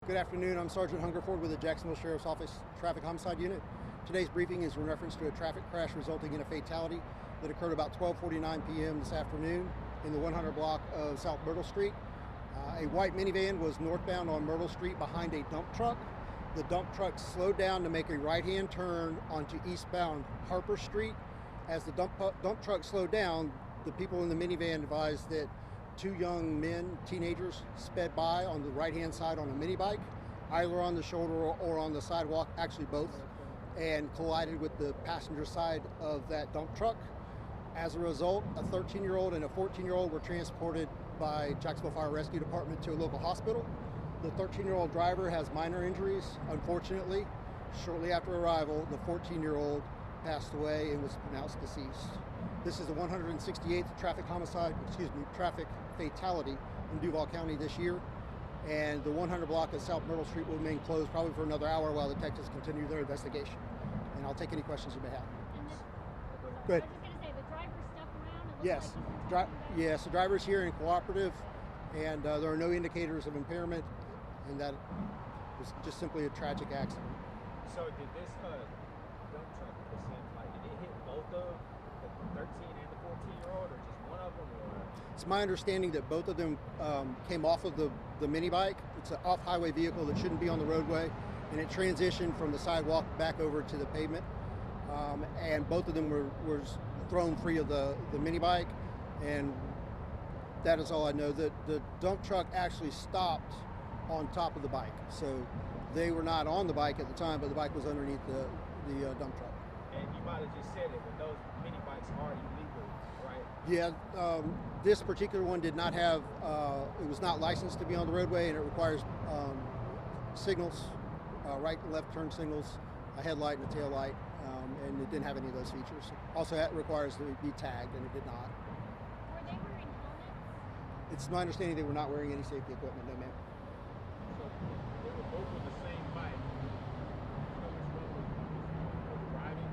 Good afternoon. I'm Sergeant Hungerford with the Jacksonville Sheriff's Office Traffic Homicide Unit. Today's briefing is in reference to a traffic crash resulting in a fatality that occurred about 12:49 p.m. this afternoon in the 100 block of South Myrtle Street. A white minivan was northbound on Myrtle Street behind a dump truck. The dump truck slowed down to make a right-hand turn onto eastbound Harper Street. As the dump truck slowed down, the people in the minivan advised that two young men, teenagers, sped by on the right-hand side on a mini bike, either on the shoulder or on the sidewalk, actually both, and collided with the passenger side of that dump truck. As a result, a 13-year-old and a 14-year-old were transported by Jacksonville Fire Rescue Department to a local hospital. The 13-year-old driver has minor injuries. Unfortunately, shortly after arrival, the 14-year-old passed away and was pronounced deceased. This is the 168th traffic fatality in Duval County this year, and the 100 block of South Myrtle Street will remain closed probably for another hour while detectives continue their investigation. And I'll take any questions you may have. Go ahead. I was just going to say, the driver stuck around. Yes. Yes, the driver's here and cooperative, and there are no indicators of impairment, and that was just simply a tragic accident. So did this dump truck, it seems like, did it hit both of the 13 and the 14-year-old, or just one of them? Or? It's my understanding that both of them came off of the mini bike. It's an off-highway vehicle that shouldn't be on the roadway, and it transitioned from the sidewalk back over to the pavement. And both of them were thrown free of the mini bike, and that is all I know. The dump truck actually stopped on top of the bike, so they were not on the bike at the time, but the bike was underneath the dump truck. And you might have just said it, but those mini bikes are illegal, right? Yeah, this particular one did not have, it was not licensed to be on the roadway, and it requires signals, right and left turn signals, a headlight and a tail light, and it didn't have any of those features. Also, it requires to be tagged, and it did not. Were they wearing helmets? It's my understanding they were not wearing any safety equipment, no ma'am. So they were both on the same bike. So which one was driving?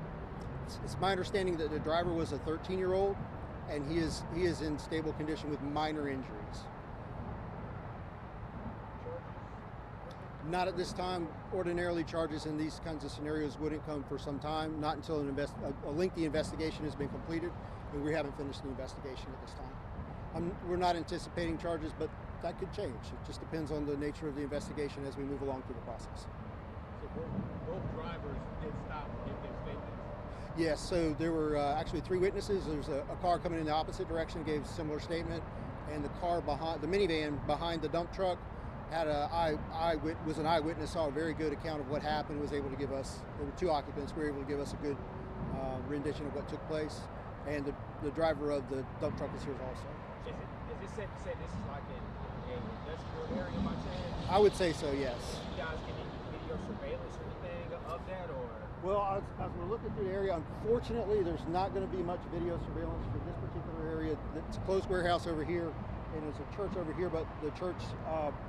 It's my understanding that the driver was a 13-year-old, and he is in stable condition with minor injuries. Not at this time. Ordinarily, charges in these kinds of scenarios wouldn't come for some time, not until a lengthy investigation has been completed, and we haven't finished the investigation at this time. We're not anticipating charges, but that could change. It just depends on the nature of the investigation as we move along through the process. So both drivers did stop and give their statements? Yes, so there were actually three witnesses. There's a car coming in the opposite direction, gave a similar statement, and the car behind, the minivan behind the dump truck, was an eyewitness, saw a very good account of what happened, was able to give us, there were two occupants, were able to give us a good rendition of what took place, and the driver of the dump truck is here also. Is it safe to say this is like an industrial area by chance? I would say so, yes. You guys get any video surveillance or anything of that, or? Well, as we're looking through the area, unfortunately, there's not going to be much video surveillance for this particular area. It's a closed warehouse over here, and there's a church over here, but the church,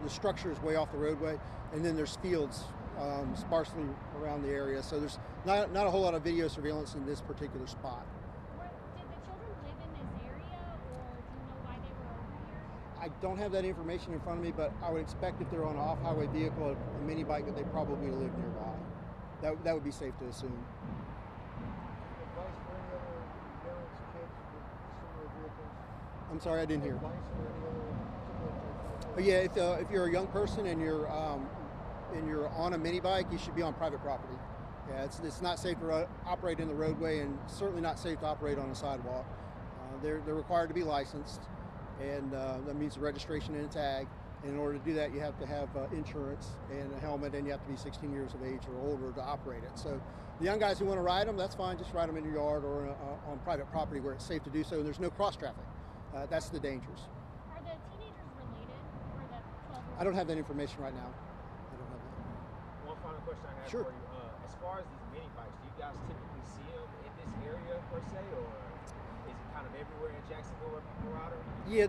the structure is way off the roadway, and then there's fields sparsely around the area. So there's not a whole lot of video surveillance in this particular spot. Did the children live in this area, or do you know why they were over here? I don't have that information in front of me, but I would expect if they're on an off-highway vehicle, a mini bike, that they probably live nearby. That would be safe to assume. Advice for any other parents, kids with similar vehicles? I'm sorry, I didn't hear. Advice for any other But yeah, if you're a young person and you're on a mini bike, you should be on private property. Yeah, it's not safe to operate in the roadway, and certainly not safe to operate on a sidewalk. They're required to be licensed, and that means a registration and a tag. And in order to do that, you have to have insurance and a helmet, and you have to be 16 years of age or older to operate it. So the young guys who want to ride them, that's fine. Just ride them in your yard or on private property where it's safe to do so. There's no cross traffic. That's the dangers. Are the teenagers related, or the 12-year-olds? I don't have that information right now. I don't have that. One final question I have Sure. for you. As far as these mini bikes, do you guys typically see them in this area per se, or is it kind of everywhere in Jacksonville where people ride them? Yeah,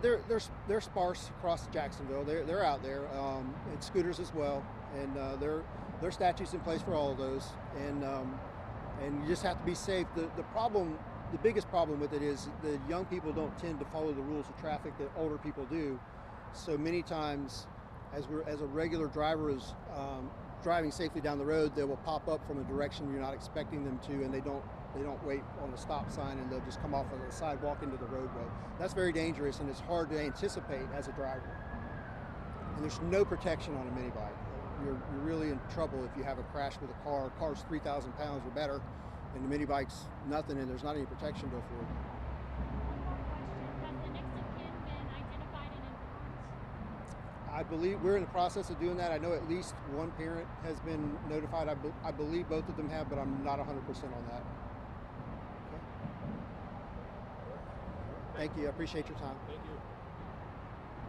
they're sparse across Jacksonville. They're out there, and scooters as well, and there are statutes in place for all of those, and you just have to be safe. The biggest problem with it is the young people don't tend to follow the rules of traffic that older people do, so many times As a regular driver is driving safely down the road, they will pop up from a direction you're not expecting them to, and they don't wait on the stop sign, and they'll just come off of the sidewalk into the roadway. That's very dangerous, and it's hard to anticipate as a driver. And there's no protection on a mini bike. You're really in trouble if you have a crash with a car. A car's 3,000 pounds or better, and the mini bike's nothing, and there's not any protection to afford. One more question. Has the next of kin been identified and informed? I believe we're in the process of doing that. I know at least one parent has been notified. I believe both of them have, but I'm not 100% on that. Okay. Thank you. I appreciate your time. Thank you.